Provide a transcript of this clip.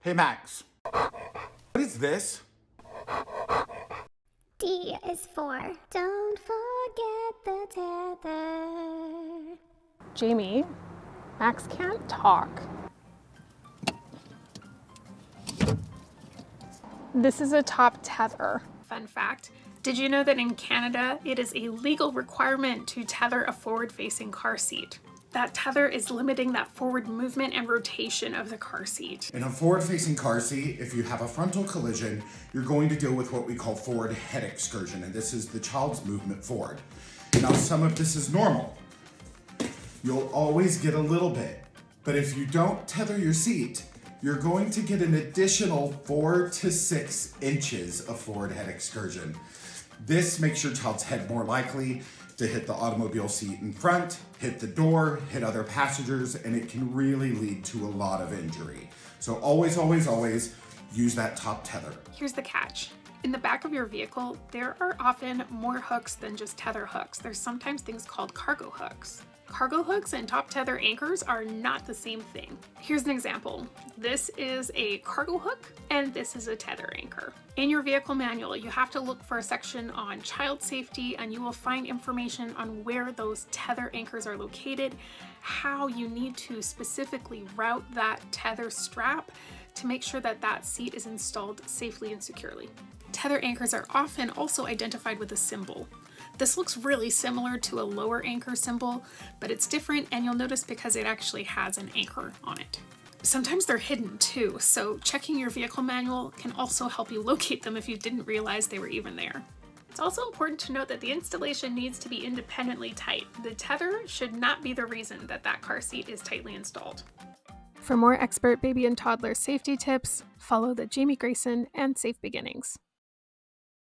Hey Max, what is this? D is for don't forget the tether. Jamie, Max can't talk. This is a top tether. Fun fact, did you know that in Canada, it is a legal requirement to tether a forward-facing car seat? That tether is limiting that forward movement and rotation of the car seat. In a forward-facing car seat, if you have a frontal collision, you're going to deal with what we call forward head excursion, and this is the child's movement forward. Now, some of this is normal. You'll always get a little bit, but if you don't tether your seat, you're going to get an additional 4 to 6 inches of forward head excursion. This makes your child's head more likely to hit the automobile seat in front, hit the door, hit other passengers, and it can really lead to a lot of injury. So always, always, always use that top tether. Here's the catch. In the back of your vehicle, there are often more hooks than just tether hooks. There's sometimes things called cargo hooks. Cargo hooks and top tether anchors are not the same thing. Here's an example. This is a cargo hook and this is a tether anchor. In your vehicle manual, you have to look for a section on child safety and you will find information on where those tether anchors are located, how you need to specifically route that tether strap to make sure that that seat is installed safely and securely. Tether anchors are often also identified with a symbol. This looks really similar to a lower anchor symbol, but it's different and you'll notice because it actually has an anchor on it. Sometimes they're hidden too, so checking your vehicle manual can also help you locate them if you didn't realize they were even there. It's also important to note that the installation needs to be independently tight. The tether should not be the reason that that car seat is tightly installed. For more expert baby and toddler safety tips, follow the Jamie Grayson and Safe Beginnings.